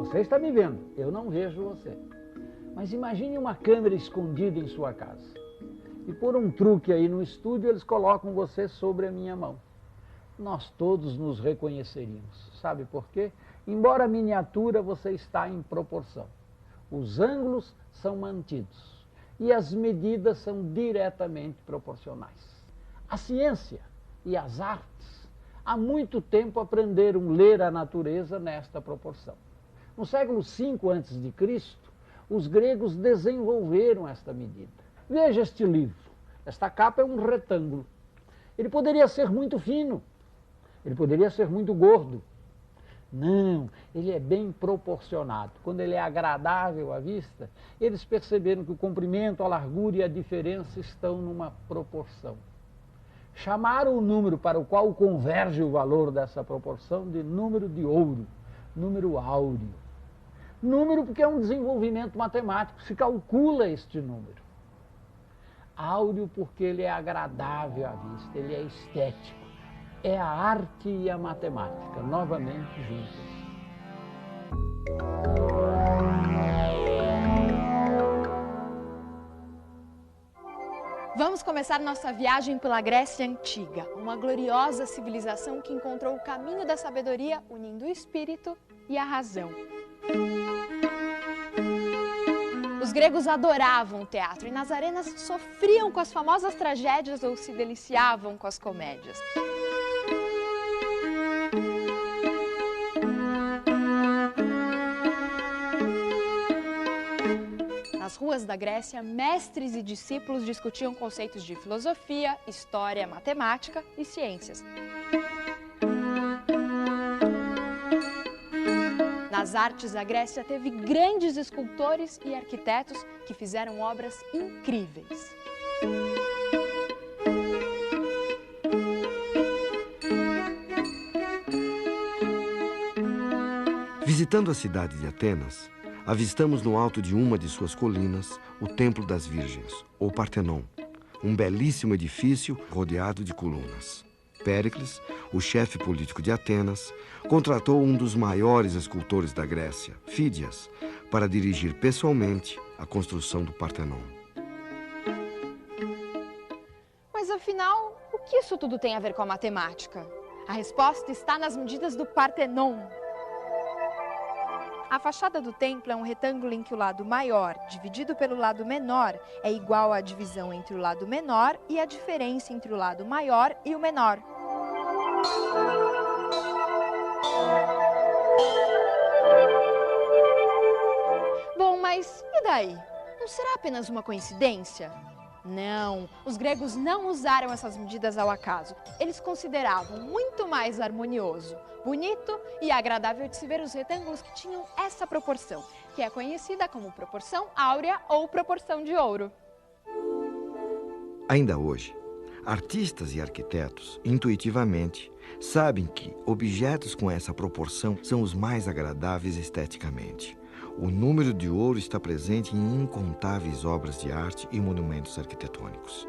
Você está me vendo, eu não vejo você. Mas imagine uma câmera escondida em sua casa. E por um truque aí no estúdio, eles colocam você sobre a minha mão. Nós todos nos reconheceríamos. Sabe por quê? Embora miniatura, você está em proporção. Os ângulos são mantidos e as medidas são diretamente proporcionais. A ciência e as artes há muito tempo aprenderam a ler a natureza nesta proporção. No século V a.C., os gregos desenvolveram esta medida. Veja este livro. Esta capa é um retângulo. Ele poderia ser muito fino, ele poderia ser muito gordo. Não, ele é bem proporcionado. Quando ele é agradável à vista, eles perceberam que o comprimento, a largura e a diferença estão numa proporção. Chamaram o número para o qual converge o valor dessa proporção de número de ouro, número áureo. Número porque é um desenvolvimento matemático, se calcula este número. Áureo porque ele é agradável à vista, ele é estético. É a arte e a matemática, novamente juntas. Vamos começar nossa viagem pela Grécia Antiga, uma gloriosa civilização que encontrou o caminho da sabedoria unindo o espírito e a razão. Os gregos adoravam o teatro e nas arenas sofriam com as famosas tragédias ou se deliciavam com as comédias. Nas ruas da Grécia, mestres e discípulos discutiam conceitos de filosofia, história, matemática e ciências. Nas artes, a Grécia teve grandes escultores e arquitetos que fizeram obras incríveis. Visitando a cidade de Atenas, avistamos no alto de uma de suas colinas o Templo das Virgens, ou Partenon, um belíssimo edifício rodeado de colunas. Péricles, o chefe político de Atenas, contratou um dos maiores escultores da Grécia, Fídias, para dirigir pessoalmente a construção do Partenon. Mas afinal, o que isso tudo tem a ver com a matemática? A resposta está nas medidas do Partenon. A fachada do templo é um retângulo em que o lado maior, dividido pelo lado menor, é igual à divisão entre o lado menor e a diferença entre o lado maior e o menor. Bom, mas e daí? Não será apenas uma coincidência? Não, os gregos não usaram essas medidas ao acaso. Eles consideravam muito mais harmonioso, bonito e agradável de se ver os retângulos que tinham essa proporção, que é conhecida como proporção áurea ou proporção de ouro. Ainda hoje, artistas e arquitetos, intuitivamente, sabem que objetos com essa proporção são os mais agradáveis esteticamente. O número de ouro está presente em incontáveis obras de arte e monumentos arquitetônicos.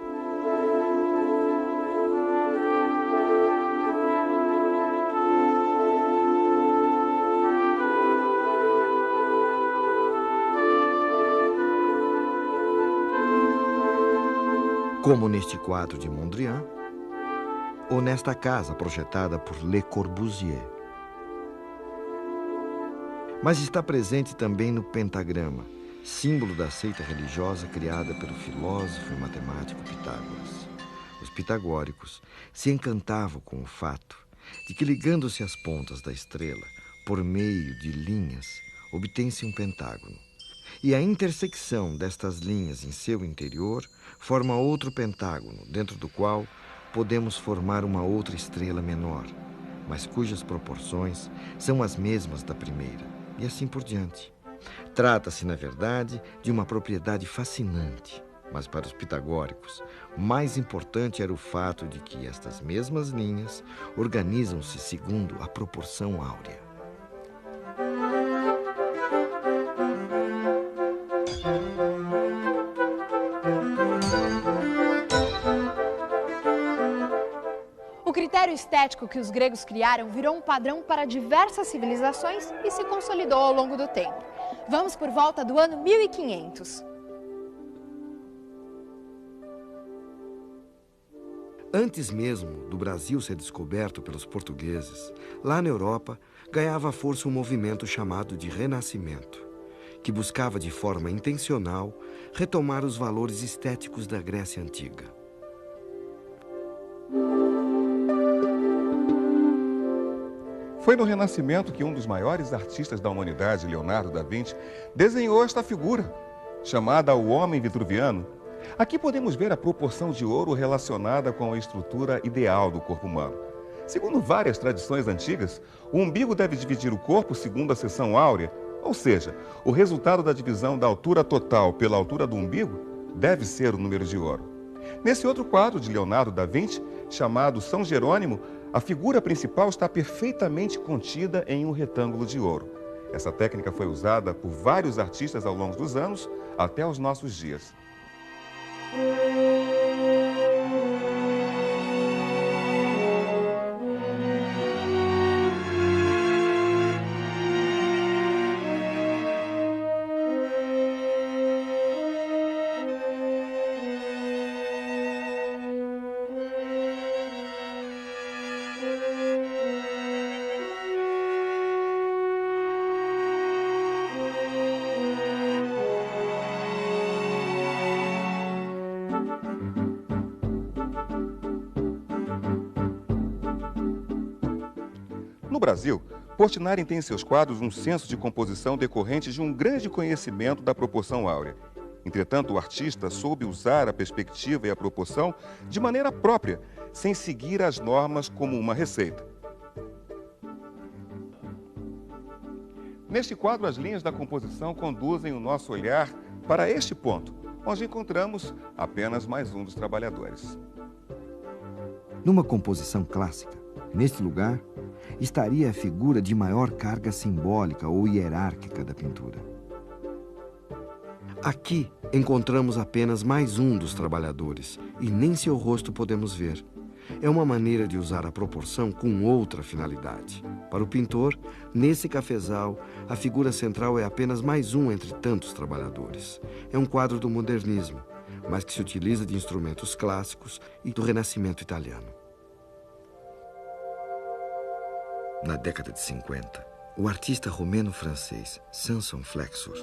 Como neste quadro de Mondrian, ou nesta casa projetada por Le Corbusier. Mas está presente também no pentagrama, símbolo da seita religiosa criada pelo filósofo e matemático Pitágoras. Os pitagóricos se encantavam com o fato de que, ligando-se às pontas da estrela por meio de linhas, obtém-se um pentágono. E a intersecção destas linhas em seu interior forma outro pentágono, dentro do qual podemos formar uma outra estrela menor, mas cujas proporções são as mesmas da primeira. E assim por diante. Trata-se, na verdade, de uma propriedade fascinante, mas para os pitagóricos, mais importante era o fato de que estas mesmas linhas organizam-se segundo a proporção áurea. O critério critério estético que os gregos criaram virou um padrão para diversas civilizações e se consolidou ao longo do tempo. Vamos por volta do ano 1500. Antes mesmo do Brasil ser descoberto pelos portugueses, lá na Europa ganhava força um movimento chamado de Renascimento, que buscava de forma intencional retomar os valores estéticos da Grécia Antiga. Foi no Renascimento que um dos maiores artistas da humanidade, Leonardo da Vinci, desenhou esta figura, chamada o Homem Vitruviano. Aqui podemos ver a proporção de ouro relacionada com a estrutura ideal do corpo humano. Segundo várias tradições antigas, o umbigo deve dividir o corpo segundo a seção áurea, ou seja, o resultado da divisão da altura total pela altura do umbigo deve ser o número de ouro. Nesse outro quadro de Leonardo da Vinci, chamado São Jerônimo, a figura principal está perfeitamente contida em um retângulo de ouro. Essa técnica foi usada por vários artistas ao longo dos anos até os nossos dias. No Brasil, Portinari tem em seus quadros um senso de composição decorrente de um grande conhecimento da proporção áurea. Entretanto, o artista soube usar a perspectiva e a proporção de maneira própria, sem seguir as normas como uma receita. Neste quadro, as linhas da composição conduzem o nosso olhar para este ponto, onde encontramos apenas mais um dos trabalhadores. Numa composição clássica, neste lugar, estaria a figura de maior carga simbólica ou hierárquica da pintura. Aqui encontramos apenas mais um dos trabalhadores e nem seu rosto podemos ver. É uma maneira de usar a proporção com outra finalidade. Para o pintor, nesse cafezal, a figura central é apenas mais um entre tantos trabalhadores. É um quadro do modernismo, mas que se utiliza de instrumentos clássicos e do Renascimento italiano. Na década de 50, o artista romeno-francês Samson Flexor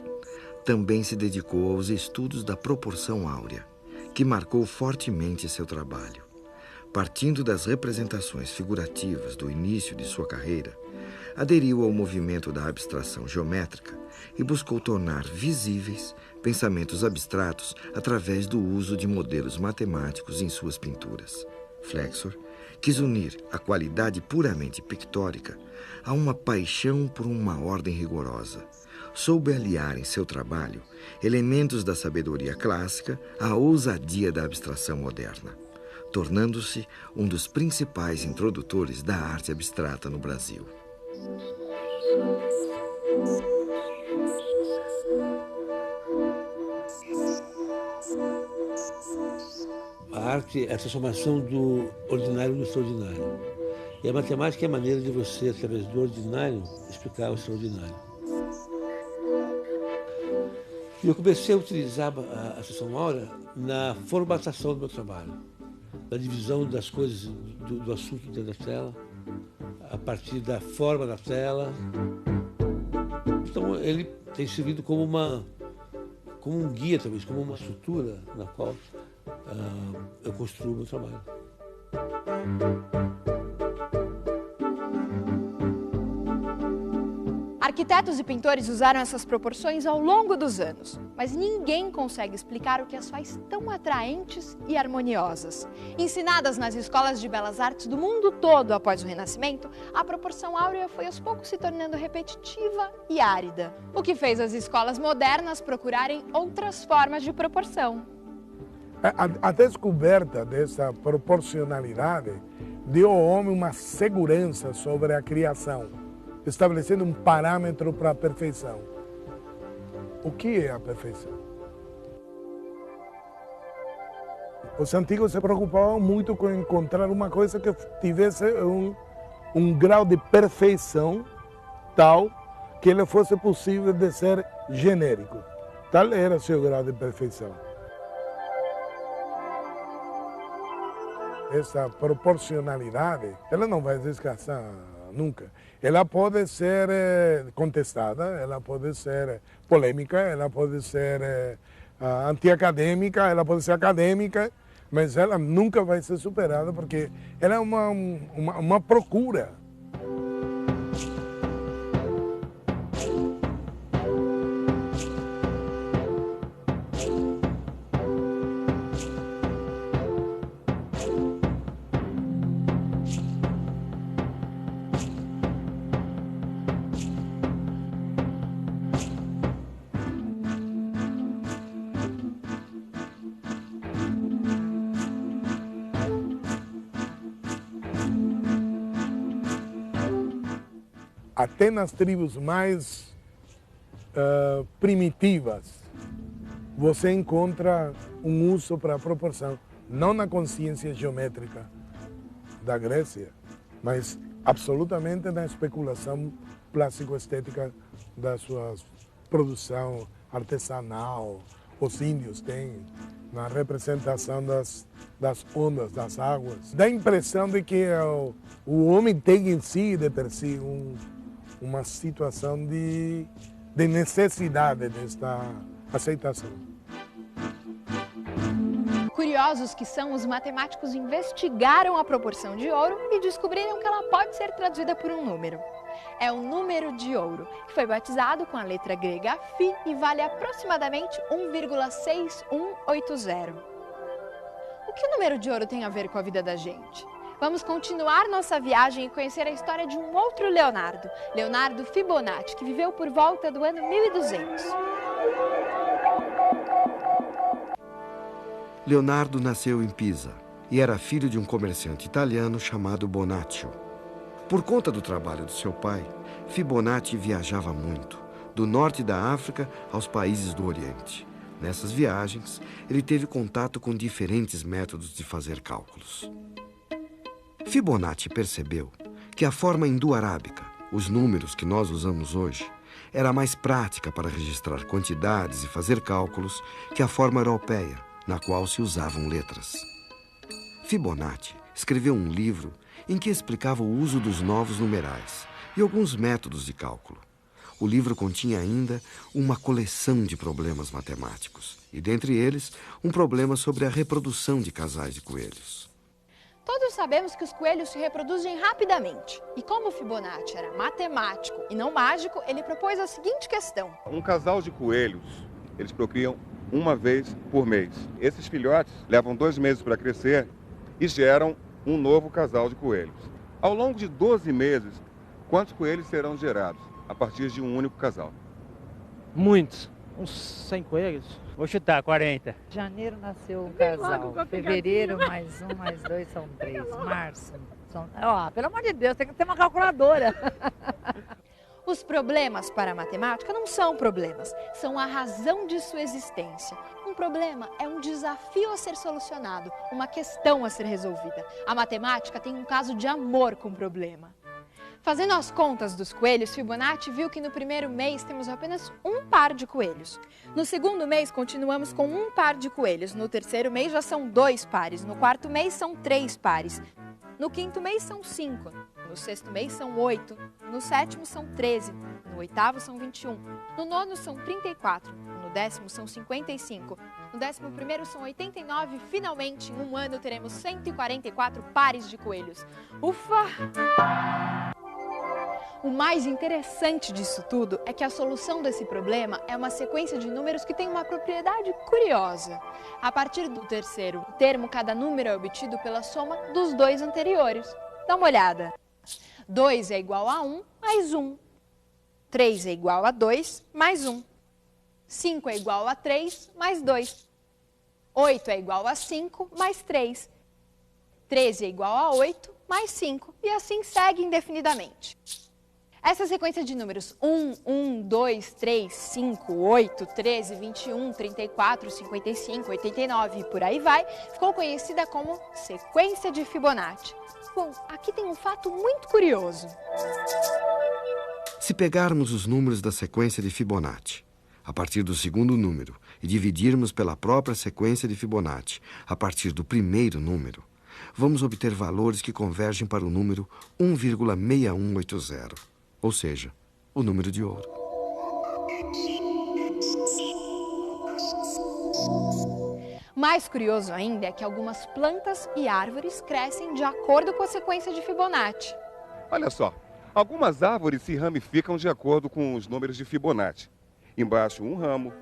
também se dedicou aos estudos da proporção áurea, que marcou fortemente seu trabalho. Partindo das representações figurativas do início de sua carreira, aderiu ao movimento da abstração geométrica e buscou tornar visíveis pensamentos abstratos através do uso de modelos matemáticos em suas pinturas. Flexor quis unir a qualidade puramente pictórica a uma paixão por uma ordem rigorosa. Soube aliar em seu trabalho elementos da sabedoria clássica à ousadia da abstração moderna, tornando-se um dos principais introdutores da arte abstrata no Brasil. A arte é a transformação do ordinário no extraordinário. E a matemática é a maneira de você, através do ordinário, explicar o extraordinário. E eu comecei a utilizar a seção áurea na formatação do meu trabalho, na divisão das coisas, do assunto dentro da tela, a partir da forma da tela. Então ele tem servido como um guia, talvez, como uma estrutura na qual eu construo o meu trabalho. Arquitetos e pintores usaram essas proporções ao longo dos anos, mas ninguém consegue explicar o que as faz tão atraentes e harmoniosas. Ensinadas nas escolas de belas artes do mundo todo após o Renascimento, a proporção áurea foi aos poucos se tornando repetitiva e árida, o que fez as escolas modernas procurarem outras formas de proporção. A descoberta dessa proporcionalidade deu ao homem uma segurança sobre a criação, estabelecendo um parâmetro para a perfeição. O que é a perfeição? Os antigos se preocupavam muito com encontrar uma coisa que tivesse um grau de perfeição tal que ele fosse possível de ser genérico. Tal era o seu grau de perfeição. Essa proporcionalidade, ela não vai desgastar nunca. Ela pode ser contestada, ela pode ser polêmica, ela pode ser antiacadêmica, ela pode ser acadêmica, mas ela nunca vai ser superada porque ela é uma procura. Até nas tribos mais primitivas, você encontra um uso para a proporção, não na consciência geométrica da Grécia, mas absolutamente na especulação plástico-estética da sua produção artesanal. Os índios têm na representação das ondas, das águas. Dá a impressão de que o homem tem em si, de per si, uma situação de necessidade desta aceitação. Curiosos que são, os matemáticos investigaram a proporção de ouro e descobriram que ela pode ser traduzida por um número. É o número de ouro, que foi batizado com a letra grega Φ e vale aproximadamente 1,6180. O que o número de ouro tem a ver com a vida da gente? Vamos continuar nossa viagem e conhecer a história de um outro Leonardo, Leonardo Fibonacci, que viveu por volta do ano 1200. Leonardo nasceu em Pisa e era filho de um comerciante italiano chamado Bonaccio. Por conta do trabalho do seu pai, Fibonacci viajava muito, do norte da África aos países do Oriente. Nessas viagens, ele teve contato com diferentes métodos de fazer cálculos. Fibonacci percebeu que a forma hindu-arábica, os números que nós usamos hoje, era mais prática para registrar quantidades e fazer cálculos que a forma europeia, na qual se usavam letras. Fibonacci escreveu um livro em que explicava o uso dos novos numerais e alguns métodos de cálculo. O livro continha ainda uma coleção de problemas matemáticos, e dentre eles, um problema sobre a reprodução de casais de coelhos. Todos sabemos que os coelhos se reproduzem rapidamente. E como Fibonacci era matemático e não mágico, ele propôs a seguinte questão. Um casal de coelhos, eles procriam uma vez por mês. Esses filhotes levam 2 meses para crescer e geram um novo casal de coelhos. Ao longo de 12 meses, quantos coelhos serão gerados a partir de um único casal? Muitos. Uns 100 coelhos. Vou chutar, 40. Janeiro nasceu um casal. Fevereiro, mais 1, mais 2 são 3. Março, são... pelo amor de Deus, tem que ter uma calculadora. Os problemas para a matemática não são problemas, são a razão de sua existência. Um problema é um desafio a ser solucionado, uma questão a ser resolvida. A matemática tem um caso de amor com o problema. Fazendo as contas dos coelhos, Fibonacci viu que no primeiro mês temos apenas um par de coelhos. No segundo mês, continuamos com um par de coelhos. No terceiro mês, já são 2 pares. No quarto mês, são 3 pares. No quinto mês, ssão 5. No sexto mês, são 8. No sétimo, são 13. No oitavo, são 21. No nono, são 34. No 10º, são 55. No 11º, são 89. Finalmente, em um ano, teremos 144 pares de coelhos. Ufa! O mais interessante disso tudo é que a solução desse problema é uma sequência de números que tem uma propriedade curiosa. A partir do terceiro termo, cada número é obtido pela soma dos 2 anteriores. Dá uma olhada. 2 é igual a 1 mais 1. 3 é igual a 2 mais 1. 5 é igual a 3 mais 2. 8 é igual a 5 mais 3. 13 é igual a 8 mais 5. E assim segue indefinidamente. Essa sequência de números 1, 1, 2, 3, 5, 8, 13, 21, 34, 55, 89 e por aí vai, ficou conhecida como sequência de Fibonacci. Bom, aqui tem um fato muito curioso. Se pegarmos os números da sequência de Fibonacci, a partir do segundo número, e dividirmos pela própria sequência de Fibonacci, a partir do primeiro número, vamos obter valores que convergem para o número 1,6180, ou seja, o número de ouro. Mais curioso ainda é que algumas plantas e árvores crescem de acordo com a sequência de Fibonacci. Olha só, algumas árvores se ramificam de acordo com os números de Fibonacci. Embaixo um ramo,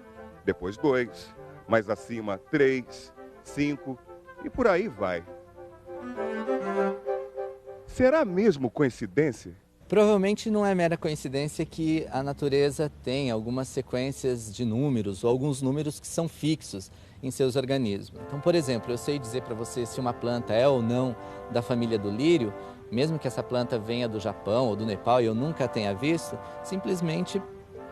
depois 2, mais acima 3, 5 e por aí vai. Será mesmo coincidência? Provavelmente não é mera coincidência que a natureza tem algumas sequências de números ou alguns números que são fixos em seus organismos. Então, por exemplo, eu sei dizer para você se uma planta é ou não da família do lírio, mesmo que essa planta venha do Japão ou do Nepal e eu nunca a tenha visto, simplesmente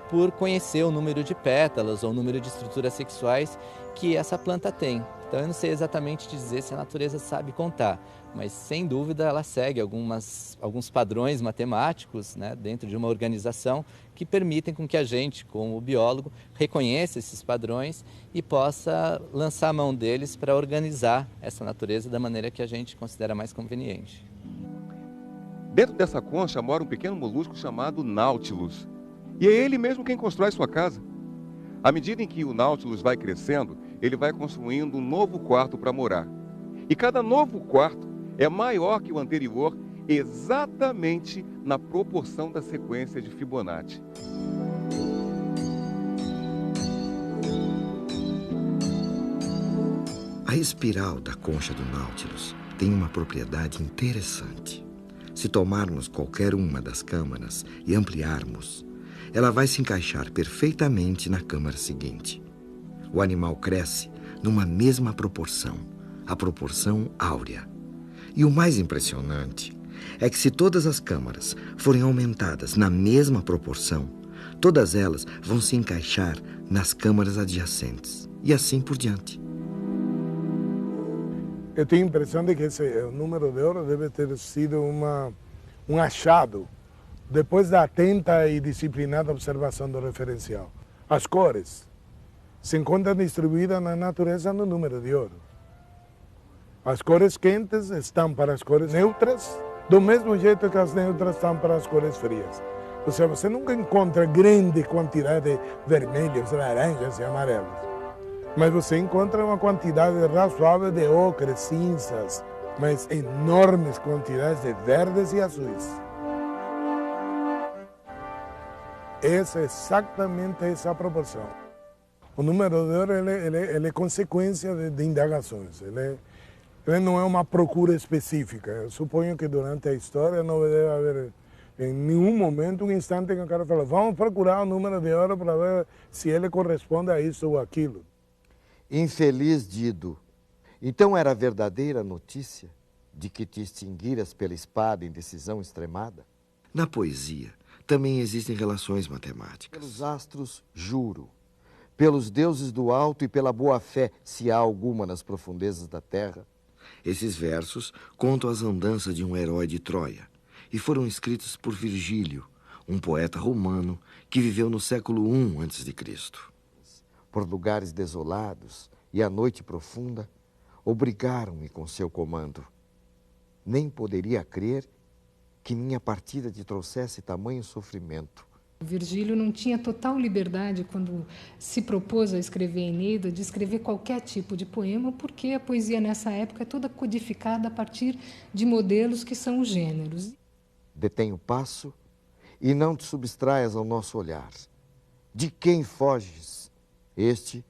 por conhecer o número de pétalas ou o número de estruturas sexuais que essa planta tem. Então eu não sei exatamente dizer se a natureza sabe contar, mas sem dúvida ela segue alguns padrões matemáticos, né, dentro de uma organização que permitem com que a gente, como biólogo, reconheça esses padrões e possa lançar a mão deles para organizar essa natureza da maneira que a gente considera mais conveniente. Dentro dessa concha mora um pequeno molusco chamado Nautilus. E é ele mesmo quem constrói sua casa. À medida em que o Nautilus vai crescendo, ele vai construindo um novo quarto para morar. E cada novo quarto é maior que o anterior, exatamente na proporção da sequência de Fibonacci. A espiral da concha do Nautilus tem uma propriedade interessante. Se tomarmos qualquer uma das câmaras e ampliarmos, ela vai se encaixar perfeitamente na câmara seguinte. O animal cresce numa mesma proporção, a proporção áurea. E o mais impressionante é que se todas as câmaras forem aumentadas na mesma proporção, todas elas vão se encaixar nas câmaras adjacentes e assim por diante. Eu tenho a impressão de que esse número de ouro deve ter sido um achado depois da atenta e disciplinada observação do referencial. As cores se encontram distribuídas na natureza no número de ouro. As cores quentes estão para as cores neutras, do mesmo jeito que as neutras estão para as cores frias. Ou seja, você nunca encontra grande quantidade de vermelhos, laranjas e amarelos. Mas você encontra uma quantidade razoável de ocres, cinzas, mas enormes quantidades de verdes e azuis. Essa é exatamente essa proporção. O número de ouro ele é consequência de indagações. Ele não é uma procura específica. Eu suponho que durante a história não deve haver em nenhum momento um instante que o cara fala: vamos procurar o número de ouro para ver se ele corresponde a isso ou aquilo. Infeliz Dido, então era verdadeira a notícia de que te extinguiras pela espada em decisão extremada? Na poesia também existem relações matemáticas. Pelos astros, juro. Pelos deuses do alto e pela boa-fé, se há alguma nas profundezas da terra. Esses versos contam as andanças de um herói de Troia e foram escritos por Virgílio, um poeta romano que viveu no século I a.C. Por lugares desolados e a noite profunda, obrigaram-me com seu comando. Nem poderia crer que minha partida te trouxesse tamanho sofrimento. Virgílio não tinha total liberdade, quando se propôs a escrever a Eneida, de escrever qualquer tipo de poema, porque a poesia nessa época é toda codificada a partir de modelos que são os gêneros. Detém o passo e não te substraias ao nosso olhar. De quem foges? Este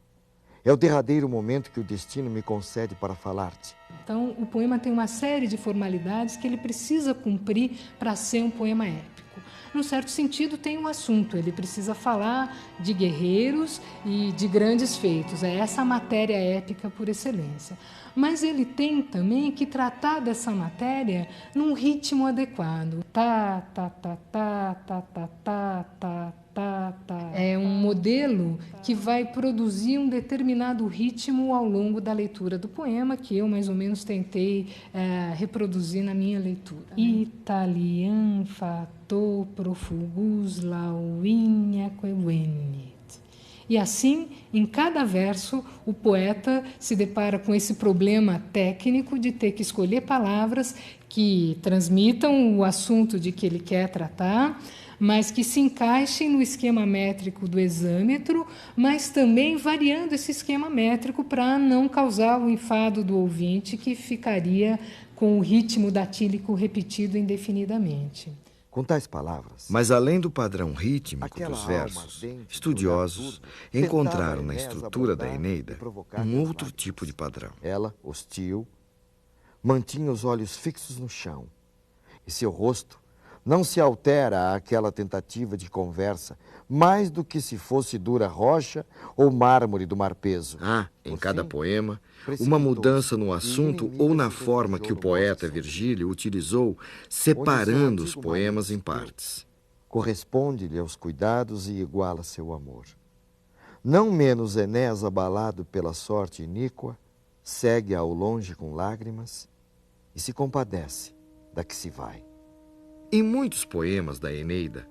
é o derradeiro momento que o destino me concede para falar-te. Então, o poema tem uma série de formalidades que ele precisa cumprir para ser um poema épico. num certo sentido, tem um assunto. Ele precisa falar de guerreiros e de grandes feitos. É essa a matéria épica por excelência. Mas ele tem também que tratar dessa matéria num ritmo adequado. Tá, tá, tá, tá, tá, tá, tá, tá, tá, tá. É um modelo que vai produzir um determinado ritmo ao longo da leitura do poema, que eu mais ou menos tentei reproduzir na minha leitura. Italian fato profugus lauinha quevenit. E assim, em cada verso, o poeta se depara com esse problema técnico de ter que escolher palavras que transmitam o assunto de que ele quer tratar, mas que se encaixem no esquema métrico do hexâmetro, mas também variando esse esquema métrico para não causar o enfado do ouvinte, que ficaria com o ritmo datílico repetido indefinidamente. Com tais palavras. Mas além do padrão rítmico dos versos, estudiosos encontraram na estrutura da Eneida um outro tipo de padrão. Ela, hostil, mantinha os olhos fixos no chão, e seu rosto não se altera àquela tentativa de conversa, mais do que se fosse dura rocha ou mármore do mar peso. Há, em cada poema, uma mudança no assunto ou na forma que o poeta Virgílio utilizou, separando os poemas em partes. Corresponde-lhe aos cuidados e iguala seu amor. Não menos Enéas, abalado pela sorte iníqua, segue ao longe com lágrimas e se compadece da que se vai. Em muitos poemas da Eneida,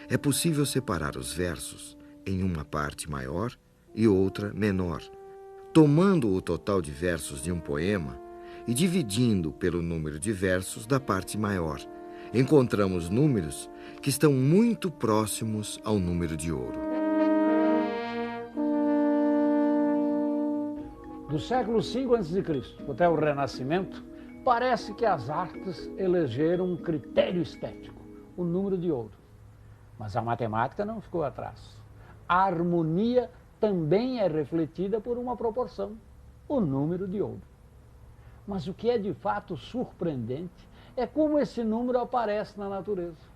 é possível separar os versos em uma parte maior e outra menor, tomando o total de versos de um poema e dividindo pelo número de versos da parte maior. Encontramos números que estão muito próximos ao número de ouro. Do século V a.C. até o Renascimento, parece que as artes elegeram um critério estético, o número de ouro. Mas a matemática não ficou atrás. A harmonia também é refletida por uma proporção, o número de ouro. Mas o que é de fato surpreendente é como esse número aparece na natureza.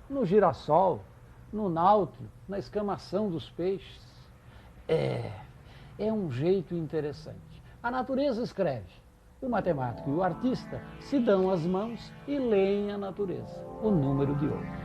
No girassol, no náutilo, na escamação dos peixes. É um jeito interessante. A natureza escreve. O matemático e o artista se dão as mãos e leem a natureza, o número de ouro.